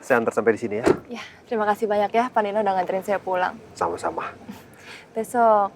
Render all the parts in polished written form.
Saya antar sampai di sini ya. Ya, terima kasih banyak ya Pak Nino udah nganterin saya pulang. Sama-sama. Besok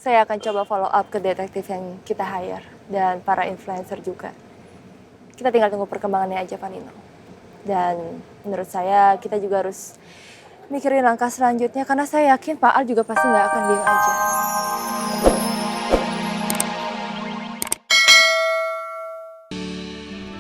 saya akan coba follow up ke detektif yang kita hire dan para influencer juga. Kita tinggal tunggu perkembangannya aja Pak Nino. Dan menurut saya kita juga harus mikirin langkah selanjutnya karena saya yakin Pak Al juga pasti nggak akan diem aja.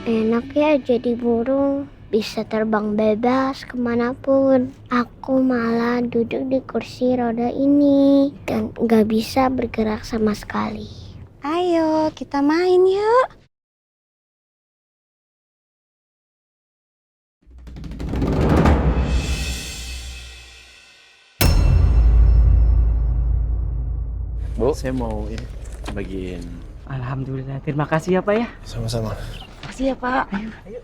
Enak ya jadi burung, bisa terbang bebas kemanapun. Aku malah duduk di kursi roda ini dan gak bisa bergerak sama sekali. Ayo kita main yuk. Bu, saya mau ini bagiin. Alhamdulillah, terima kasih ya Pak ya. Sama-sama. Makasih ya Pak. Ayo.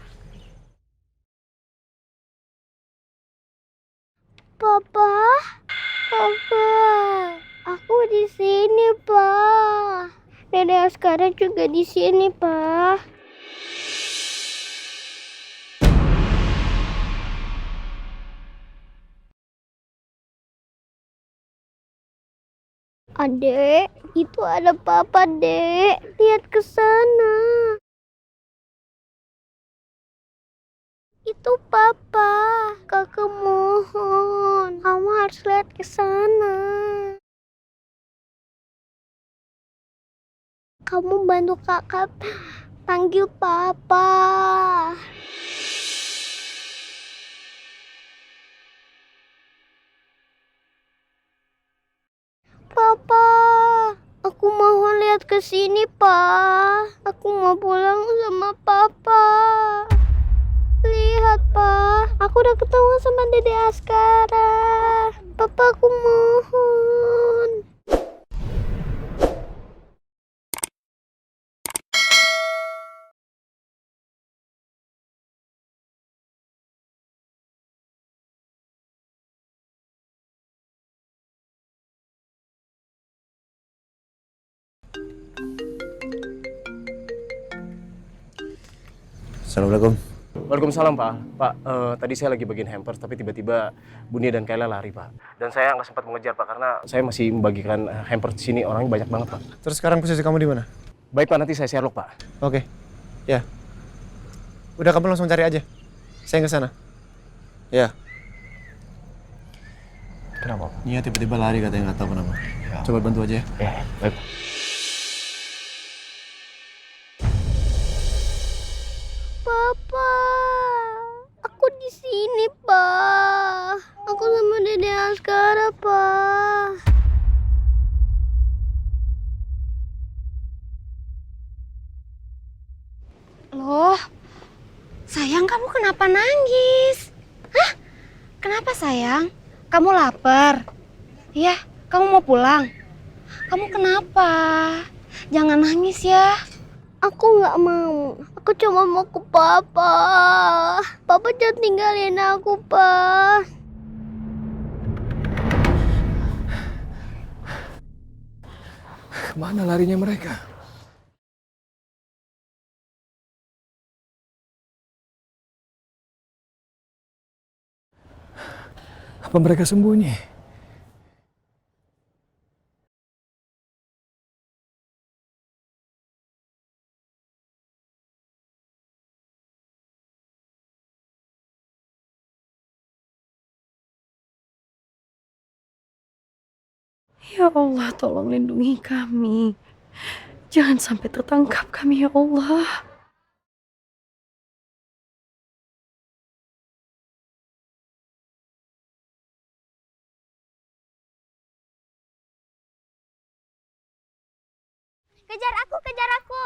Papa, Papa, aku di sini, Pak. Dede Askara juga di sini, Pak. Adek, itu ada Papa, Dek. Lihat ke sana. Itu Papa. Kakak mohon, kamu harus lihat ke sana. Kamu bantu kakak panggil Papa. Papa, aku mohon lihat ke sini, Pak. Aku mau pulang sama Papa. Lihat, Pak. Aku udah ketemu sama Dede Askara. Papa, aku mohon. Assalamualaikum. Waalaikumsalam Pak. Pak, tadi saya lagi bagiin hampers tapi tiba-tiba Bunia dan Kayla lari Pak. Dan saya nggak sempat mengejar Pak karena saya masih membagikan hampers di sini, orangnya banyak banget Pak. Terus sekarang posisi kamu di mana? Baik Pak, nanti saya Sherlock Pak. Oke. Ya. Udah kamu langsung cari aja. Saya ke sana. Ya. Kenapa? Iya tiba-tiba lari katanya nggak tahu kenapa. Ya. Coba bantu aja ya. Ya, baik. Papa, aku di sini, Pak. Aku sama Dede Askara, Pak. Loh, sayang kamu kenapa nangis? Hah? Kenapa sayang? Kamu lapar? Iya, kamu mau pulang? Kamu kenapa? Jangan nangis ya. Aku nggak mau. Aku cuma mau ke Papa. Papa jangan tinggalin aku, Pak. Kemana larinya mereka? Apa mereka sembunyi? Ya Allah, tolong lindungi kami. Jangan sampai tertangkap kami, ya Allah. Kejar aku, kejar aku.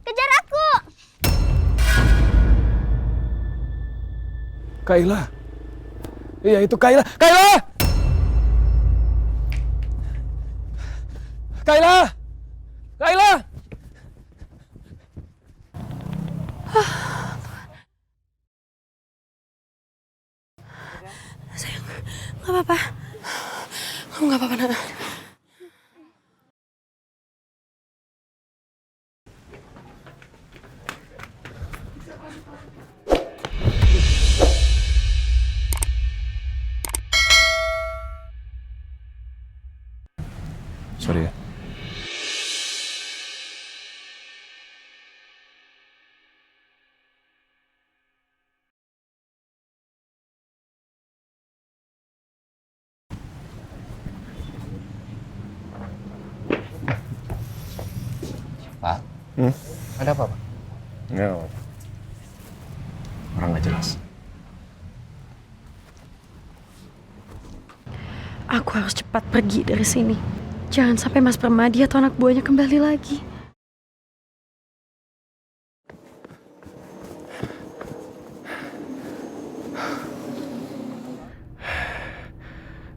Kejar aku. Kayla. Iya itu Kayla. Kayla! Kayla! Kayla! Sayang, nggak apa-apa. Kamu nggak apa-apa, Nak. Sorry ya. Pak, ada apa, Pak? Nggak. Orang nggak jelas. Aku harus cepat pergi dari sini. Jangan sampai Mas Permadi atau anak buahnya kembali lagi.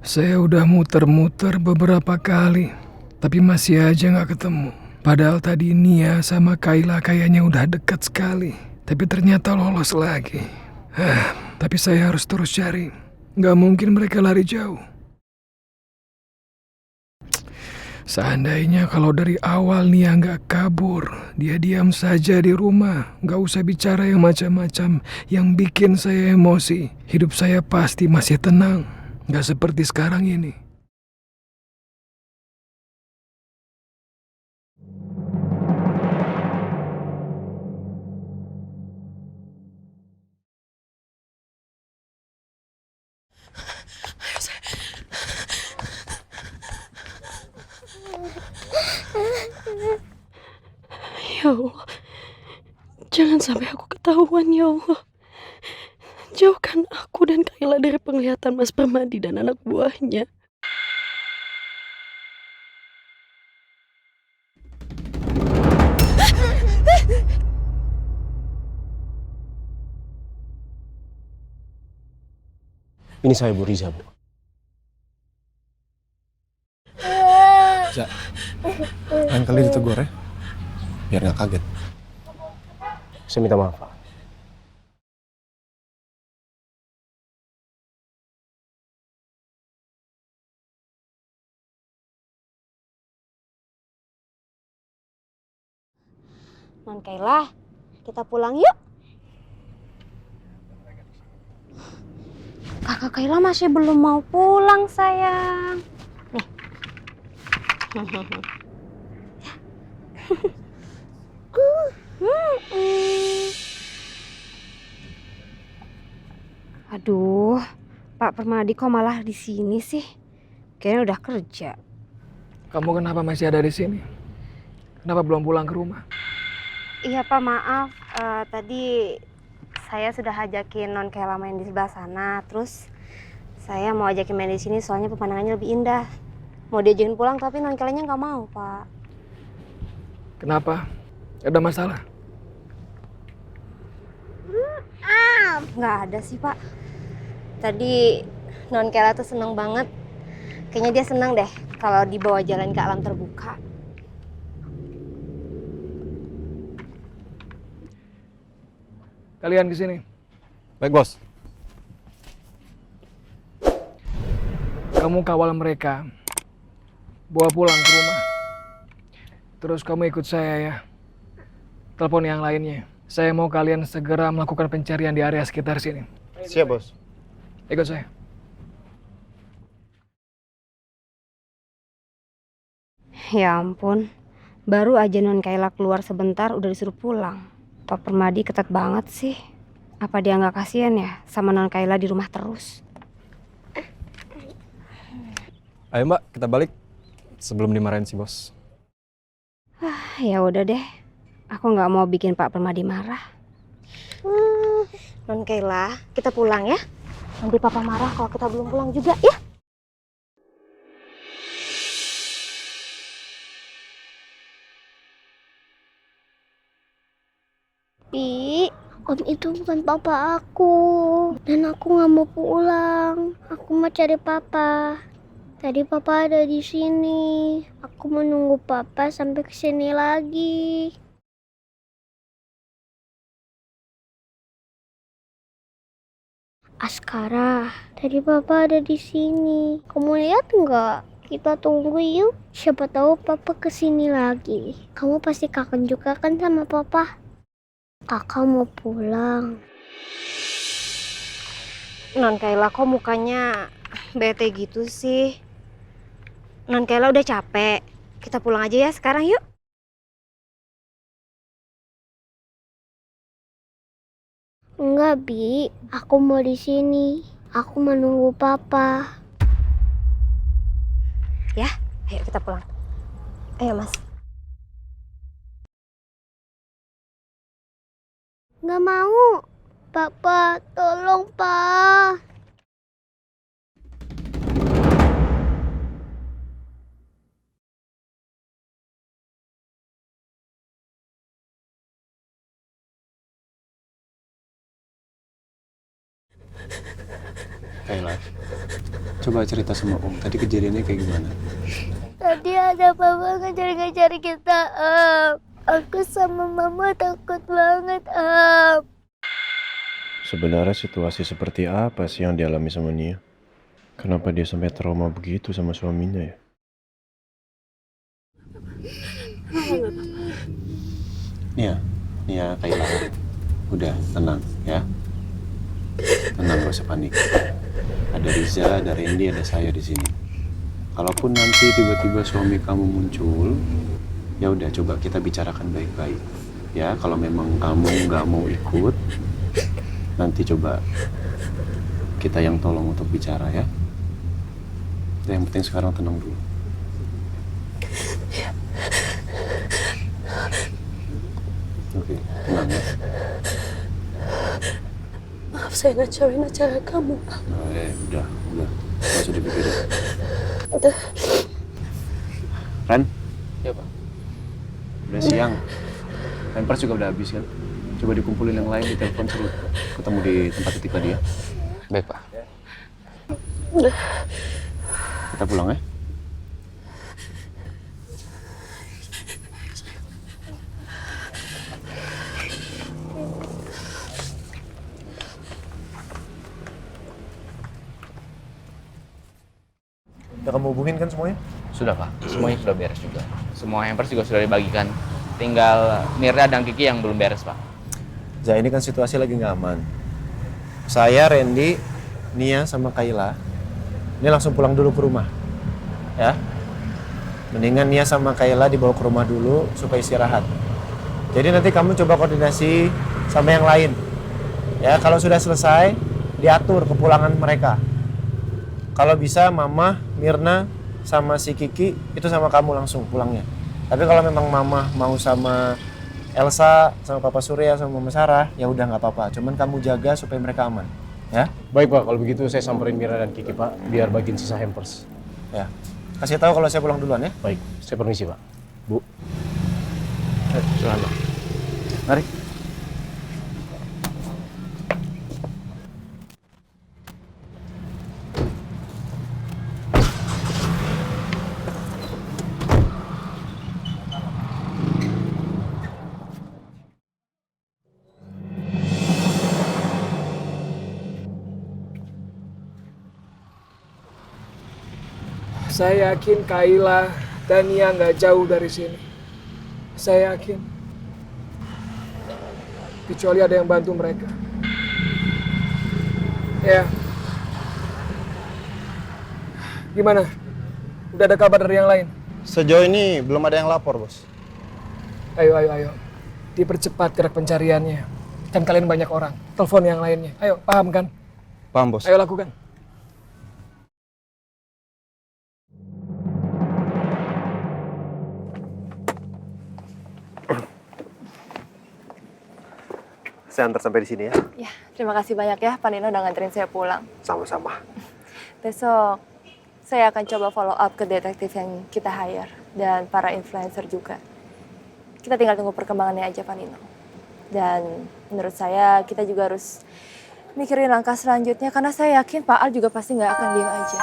Saya udah muter-muter beberapa kali, tapi masih aja nggak ketemu. Padahal tadi Nia sama Kayla kayaknya udah deket sekali, tapi ternyata lolos lagi. Tapi saya harus terus cari. Nggak mungkin mereka lari jauh. Seandainya kalau dari awal Nia nggak kabur, dia diam saja di rumah, nggak usah bicara yang macam-macam, yang bikin saya emosi. Hidup saya pasti masih tenang, nggak seperti sekarang ini. Ya Allah, jangan sampai aku ketahuan ya Allah. Jauhkan aku dan Kayla dari penglihatan Mas Permadi dan anak buahnya. Ini saya Bu Riza, Bu. Za, lain kali ditegur ya. Biar nggak kaget. Saya minta maaf, Pak. Non Kayla, kita pulang yuk. Kakak Kayla masih belum mau pulang, sayang. Nih. Aduh, Pak Permadi kok malah di sini sih? Kayaknya udah kerja. Kamu kenapa masih ada di sini? Kenapa belum pulang ke rumah? Iya Pak, maaf. Tadi saya sudah ajakin Non Kayla main di sebelah sana. Terus saya mau ajakin main di sini soalnya pemandangannya lebih indah. Mau diajakin pulang tapi Non Kaylanya nggak mau, Pak. Kenapa? Ada masalah? Nggak ada sih, Pak. Tadi Non Kayla tuh seneng banget. Kayaknya dia seneng deh kalau dibawa jalan ke alam terbuka. Kalian ke sini. Baik, Bos. Kamu kawal mereka. Bawa pulang ke rumah. Terus kamu ikut saya ya. Telepon yang lainnya. Saya mau kalian segera melakukan pencarian di area sekitar sini. Siap, Bos. Ikut saya. Ya ampun, baru aja Non Kayla keluar sebentar udah disuruh pulang. Pak Permadi ketat banget sih. Apa dia nggak kasihan ya sama Non Kayla di rumah terus? Ayo Mbak, kita balik sebelum dimarahin si bos. Ya udah deh, aku nggak mau bikin Pak Permadi marah. Non Kayla, kita pulang ya. Nanti Papa marah kalau kita belum pulang juga ya. Pi, Om itu bukan papa aku. Dan aku nggak mau pulang. Aku mau cari papa. Tadi papa ada di sini. Aku mau nunggu papa sampai kesini lagi. Askara, tadi papa ada di sini. Kamu lihat nggak? Kita tunggu yuk. Siapa tahu papa kesini lagi. Kamu pasti kangen juga kan sama papa? Kakak mau pulang. Non Kayla kok mukanya bete gitu sih? Non Kayla udah capek. Kita pulang aja ya sekarang yuk. Enggak, Bi. Aku mau di sini. Aku menunggu papa. Ya, ayo kita pulang. Ayo Mas. Nggak mau. Papa, tolong, Pak. Kayla, coba cerita sama Om, tadi kejadiannya kayak gimana? Tadi ada papa ngejar-ngejar kita, Om. Aku sama mama takut banget, Om. Sebenarnya situasi seperti apa sih yang dialami sama Nia? Kenapa dia sampai trauma begitu sama suaminya ya? Nia, Kayla, udah tenang ya. Tenang, gak usah panik. Ada Riza, ada Randy, ada saya di sini. Kalaupun nanti tiba-tiba suami kamu muncul, ya udah coba kita bicarakan baik-baik. Ya, kalau memang kamu nggak mau ikut, nanti coba kita yang tolong untuk bicara ya. Yang penting sekarang tenang dulu. Oke, tenang ya. Maaf saya ngacauin acara kamu. Udah, nggak usah dipikirin. Udah. Ren, Ya Pak. udah siang. Pampers juga udah habis kan. Coba dikumpulin yang lain, di telepon suruh ketemu di tempat titik tadi ya. Baik Pak. Udah. Kita pulang ya. Udah kamu hubungin kan semuanya? Sudah Pak, semuanya sudah beres juga. Semua hampers juga sudah dibagikan. Tinggal Mirna dan Kiki yang belum beres Pak. Za, ini kan situasi lagi nggak aman. Saya, Randy, Nia, sama Kayla ini langsung pulang dulu ke rumah. Ya. Mendingan Nia sama Kayla dibawa ke rumah dulu supaya istirahat. Jadi nanti kamu coba koordinasi sama yang lain. Ya, kalau sudah selesai, diatur kepulangan mereka. Kalau bisa Mama, Mirna, sama si Kiki itu sama kamu langsung pulangnya. Tapi kalau memang Mama mau sama Elsa, sama Papa Surya, sama Mama Sarah, ya udah nggak apa-apa. Cuman kamu jaga supaya mereka aman, ya. Baik Pak, kalau begitu saya samperin Mira dan Kiki Pak, biar bagiin sisa hampers. Ya. Kasih tahu kalau saya pulang duluan ya. Baik, saya permisi Pak. Bu. Silakan, Pak. Mari. Saya yakin Kayla dan Nia nggak jauh dari sini. Saya yakin. Kecuali ada yang bantu mereka. Ya. Gimana? Udah ada kabar dari yang lain? Sejauh ini belum ada yang lapor, Bos. Ayo. Dipercepat gerak pencariannya. Kan kalian banyak orang. Telepon yang lainnya. Ayo, paham kan? Paham, Bos. Ayo lakukan. Saya antar sampai di sini ya. Ya, terima kasih banyak ya Pak Nino udah nganterin saya pulang. Sama-sama. Besok saya akan coba follow up ke detektif yang kita hire dan para influencer juga. Kita tinggal tunggu perkembangannya aja Pak Nino. Dan menurut saya kita juga harus mikirin langkah selanjutnya karena saya yakin Pak Al juga pasti nggak akan diam aja.